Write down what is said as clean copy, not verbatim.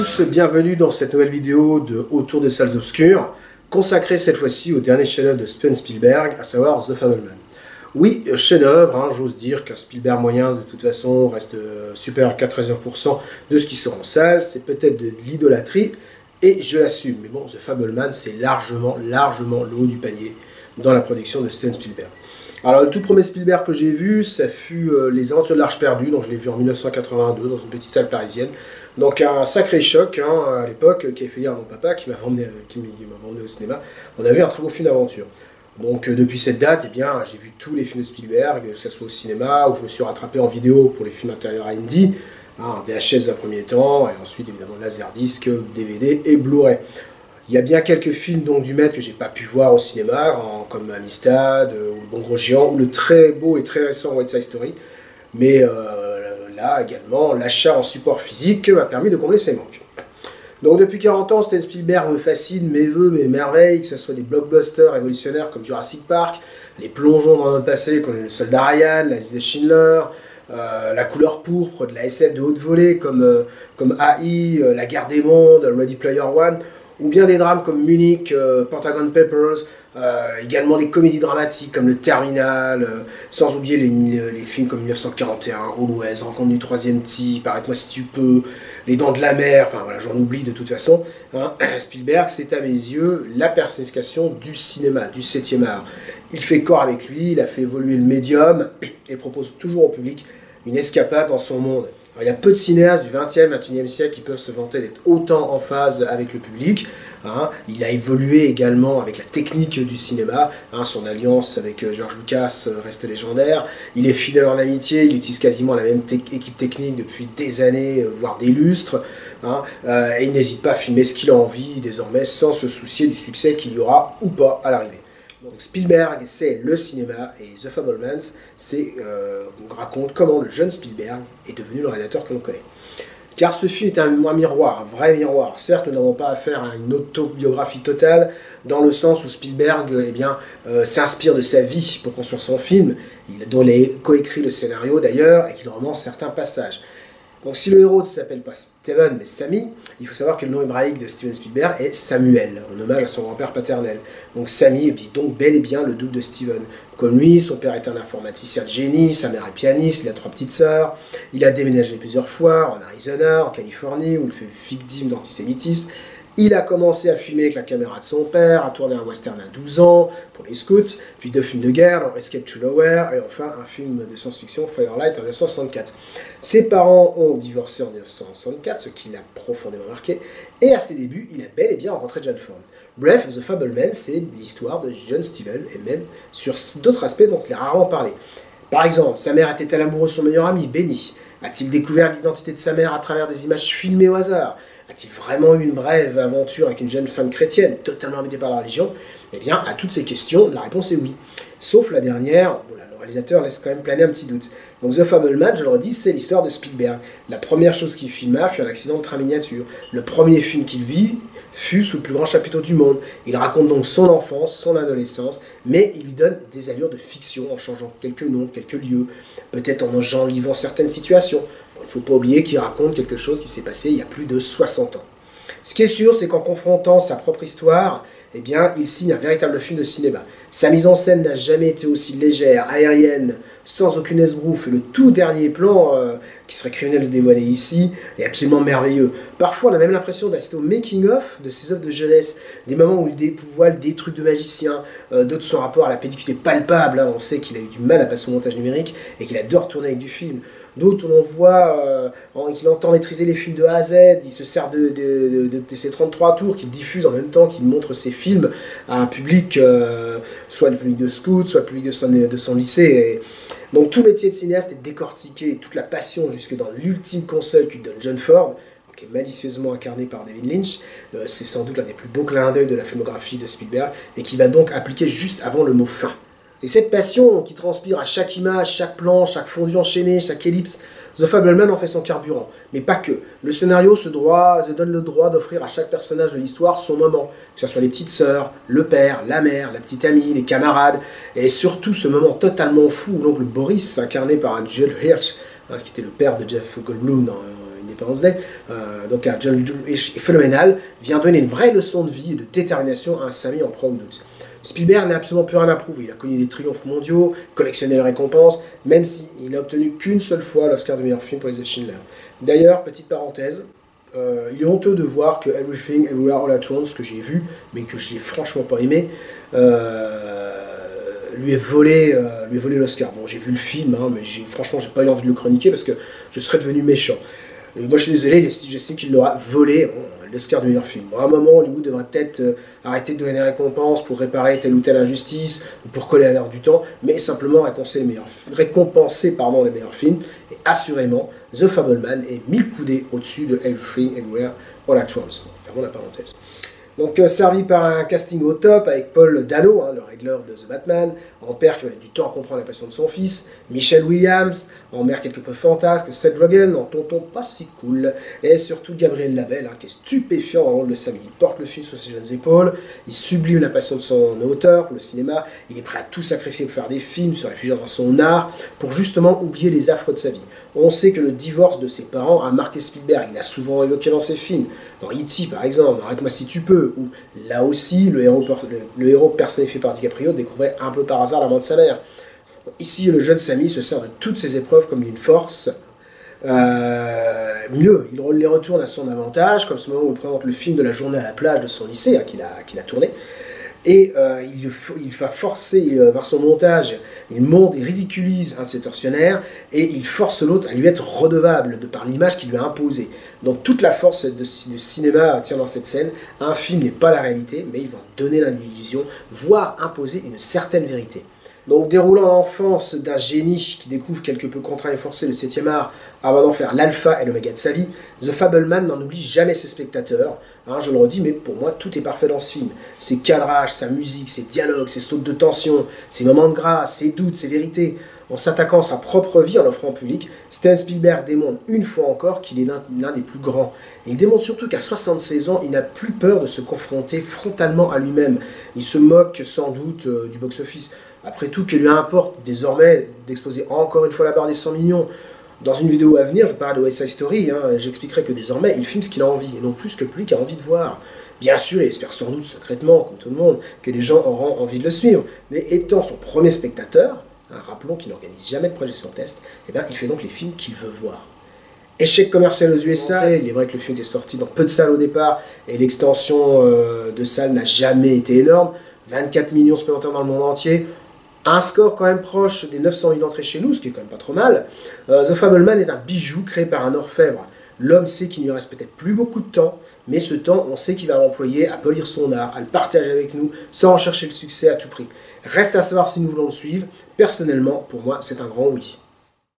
tous, bienvenue dans cette nouvelle vidéo de Autour des salles obscures, consacrée cette fois-ci au dernier chef-d'œuvre de Steven Spielberg, à savoir The Fabelman. Oui, chef-d'œuvre, j'ose dire qu'un Spielberg moyen de toute façon reste supérieur à 99% de ce qui sera en salle, c'est peut-être de l'idolâtrie, et je l'assume, mais bon, The Fabelman, c'est largement le haut du panier dans la production de Steven Spielberg. Alors le tout premier Spielberg que j'ai vu, ça fut Les Aventures de l'Arche perdue, donc je l'ai vu en 1982 dans une petite salle parisienne. Donc un sacré choc à l'époque qui a fait dire à mon papa qui m'a emmené au cinéma. On avait un très beau film d'aventure. Donc depuis cette date, eh bien, j'ai vu tous les films de Spielberg, que ce soit au cinéma, où je me suis rattrapé en vidéo pour les films intérieurs à Indy, en VHS dans un premier temps, et ensuite évidemment Laserdisc, DVD et Blu-ray. Il y a bien quelques films donc, du maître que j'ai pas pu voir au cinéma, comme Amistad, ou Le Bon Gros Géant, ou le très beau et très récent West Side Story. Mais là également, l'achat en support physique m'a permis de combler ces manques. Donc depuis 40 ans, Steven Spielberg me fascine, m'éveut, mes merveilles, que ce soit des blockbusters révolutionnaires comme Jurassic Park, les plongeons dans le passé comme Le Soldat Ryan, La liste de Schindler, La couleur pourpre de la SF de haute volée comme AI, La guerre des mondes, Ready Player One, ou bien des drames comme Munich, Pentagon Papers, également des comédies dramatiques comme Le Terminal, sans oublier les films comme 1941, Always, Rencontre du troisième type, Arrête-moi si tu peux, Les Dents de la Mer, enfin voilà, j'en oublie de toute façon. Spielberg, c'est à mes yeux la personnification du cinéma, du 7e art. Il fait corps avec lui, il a fait évoluer le médium et propose toujours au public une escapade dans son monde. Alors, il y a peu de cinéastes du 20e, 21e siècle qui peuvent se vanter d'être autant en phase avec le public. Il a évolué également avec la technique du cinéma. Son alliance avec George Lucas reste légendaire. Il est fidèle en amitié, il utilise quasiment la même équipe technique depuis des années, voire des lustres. Et il n'hésite pas à filmer ce qu'il a envie désormais sans se soucier du succès qu'il y aura ou pas à l'arrivée. Donc Spielberg, c'est le cinéma, et The Fabelmans, raconte comment le jeune Spielberg est devenu le réalisateur que l'on connaît. Car ce film est un miroir, un vrai miroir. Certes, nous n'avons pas affaire à une autobiographie totale, dans le sens où Spielberg s'inspire de sa vie pour construire son film, dont il a coécrit le scénario d'ailleurs, et qu'il romance certains passages. Donc si le héros ne s'appelle pas Steven mais Sammy, il faut savoir que le nom hébraïque de Steven Spielberg est Samuel, en hommage à son grand-père paternel. Donc Sammy est donc bel et bien le double de Steven. Comme lui, son père est un informaticien de génie, sa mère est pianiste, il a 3 petites sœurs, il a déménagé plusieurs fois en Arizona, en Californie, où il fait victime d'antisémitisme. Il a commencé à filmer avec la caméra de son père, à tourner un western à 12 ans pour les scouts, puis 2 films de guerre, dont Escape to Nowhere, et enfin un film de science-fiction, Firelight, en 1964. Ses parents ont divorcé en 1964, ce qui l'a profondément marqué, et à ses débuts, il a bel et bien rencontré John Ford. Bref, The Fabelman, c'est l'histoire de John Steven, et même sur d'autres aspects dont il a rarement parlé. Par exemple, sa mère était-elle amoureuse de son meilleur ami, Benny? A-t-il découvert l'identité de sa mère à travers des images filmées au hasard? A-t-il vraiment eu une brève aventure avec une jeune femme chrétienne, totalement habitée par la religion? Eh bien, à toutes ces questions, la réponse est oui. Sauf la dernière, le réalisateur laisse quand même planer un petit doute. Donc The Fabelman, je le redis, c'est l'histoire de Spielberg. La première chose qu'il filma fut un accident de train miniature. Le premier film qu'il vit fut sous le plus grand chapiteau du monde. Il raconte donc son enfance, son adolescence, mais il lui donne des allures de fiction en changeant quelques noms, quelques lieux, peut-être en enjolivant certaines situations. Il ne faut pas oublier qu'il raconte quelque chose qui s'est passé il y a plus de 60 ans. Ce qui est sûr, c'est qu'en confrontant sa propre histoire, eh bien, il signe un véritable film de cinéma. Sa mise en scène n'a jamais été aussi légère, aérienne, sans aucune esbrouffe, et le tout dernier plan, qui serait criminel de dévoiler ici, est absolument merveilleux. Parfois, on a même l'impression d'assister au making-of de ses œuvres de jeunesse, des moments où il dévoile des trucs de magicien, d'autres son rapport à la pellicule est palpable, on sait qu'il a eu du mal à passer au montage numérique, et qu'il adore tourner avec du film. D'autres, on voit qu'il entend maîtriser les films de A à Z, il se sert de ses 33 tours qu'il diffuse en même temps qu'il montre ses films à un public, soit le public de scout, soit le public de son lycée. Et donc tout métier de cinéaste est décortiqué, toute la passion jusque dans l'ultime conseil qu'il donne John Ford, qui est malicieusement incarné par David Lynch. C'est sans doute l'un des plus beaux clins d'œil de la filmographie de Spielberg, et qui va donc appliquer juste avant le mot fin. Et cette passion qui transpire à chaque image, chaque plan, chaque fondu enchaîné, chaque ellipse, The Fabelman en fait son carburant. Mais pas que. Le scénario se donne le droit d'offrir à chaque personnage de l'histoire son moment. Que ce soit les petites sœurs, le père, la mère, la petite amie, les camarades. Et surtout ce moment totalement fou où l'oncle Boris, incarné par Joel Hirsch, qui était le père de Jeff Goldblum dans Une Independence Day, donc est phénoménal, vient donner une vraie leçon de vie et de détermination à un Samy en proie au doute. Spielberg n'a absolument plus rien à prouver, il a connu des triomphes mondiaux, collectionné les récompenses, même s'il n'a obtenu qu'une seule fois l'Oscar du meilleur film pour les Schindler. D'ailleurs, petite parenthèse, il est honteux de voir que Everything Everywhere All At Once, que j'ai vu, mais que j'ai franchement pas aimé, lui est volé l'Oscar. Bon, j'ai vu le film, hein, mais franchement, j'ai pas eu envie de le chroniquer parce que je serais devenu méchant. Et moi, je suis désolé, j'estime qu'il l'aura volé l'Oscar du meilleur film. Bon, à un moment, Hollywood devrait peut-être arrêter de donner des récompenses pour réparer telle ou telle injustice, ou pour coller à l'heure du temps, mais simplement récompenser les meilleurs films. Et assurément, The Fabelman est 1000 coudées au-dessus de Everything Everywhere All At Once. Fermons la parenthèse. Donc servi par un casting au top avec Paul Dano, le régleur de The Batman, en père qui avait du temps à comprendre la passion de son fils, Michelle Williams, en mère quelque peu fantasque, Seth Rogen, en tonton pas si cool, et surtout Gabriel Labelle, qui est stupéfiant dans le rôle de Samy. Il porte le film sur ses jeunes épaules, il sublime la passion de son auteur pour le cinéma, il est prêt à tout sacrifier pour faire des films, se réfugier dans son art, pour justement oublier les affres de sa vie. On sait que le divorce de ses parents a marqué Spielberg, il l'a souvent évoqué dans ses films, dans E.T. par exemple, Arrête-moi si tu peux, où là aussi le héros personnifié par DiCaprio découvrait un peu par hasard la mort de sa mère. Ici, le jeune Samy se sert de toutes ces épreuves comme d'une force. Mieux, il les retourne à son avantage, comme ce moment où il présente le film de la journée à la plage de son lycée, qu'il a tourné. Et il va forcer, par son montage, il monte et ridiculise un de ses tortionnaires, et il force l'autre à lui être redevable, de par l'image qu'il lui a imposée. Donc toute la force du cinéma tient dans cette scène. Un film n'est pas la réalité, mais il va en donner l'illusion, voire imposer une certaine vérité. Donc déroulant l'enfance d'un génie qui découvre quelque peu contraint et forcé le 7e art avant d'en faire l'alpha et l'oméga de sa vie, The Fabelman n'en oublie jamais ses spectateurs. Je le redis, mais pour moi tout est parfait dans ce film. Ses cadrages, sa musique, ses dialogues, ses sautes de tension, ses moments de grâce, ses doutes, ses vérités. En s'attaquant à sa propre vie en l'offrant en public, Steven Spielberg démontre une fois encore qu'il est l'un des plus grands. Et il démontre surtout qu'à 76 ans, il n'a plus peur de se confronter frontalement à lui-même. Il se moque sans doute du box-office. Après tout, que lui importe désormais d'exposer encore une fois la barre des 100 millions. Dans une vidéo à venir, je parle de West Side Story, j'expliquerai que désormais, il filme ce qu'il a envie, et non plus que celui qu'il a envie de voir. Bien sûr, il espère sans doute secrètement, comme tout le monde, que les gens auront envie de le suivre. Mais étant son premier spectateur, rappelons qu'il n'organise jamais de projection test, il fait donc les films qu'il veut voir. Échec commercial aux USA, il est vrai que le film était sorti dans peu de salles au départ, et l'extension de salles n'a jamais été énorme. 24 millions supplémentaires dans le monde entier. Un score quand même proche des 900 000 entrées chez nous, ce qui est quand même pas trop mal. The Fabelman est un bijou créé par un orfèvre. L'homme sait qu'il ne lui reste peut-être plus beaucoup de temps, mais ce temps, on sait qu'il va l'employer à polir son art, à le partager avec nous, sans rechercher le succès à tout prix. Reste à savoir si nous voulons le suivre. Personnellement, pour moi, c'est un grand oui.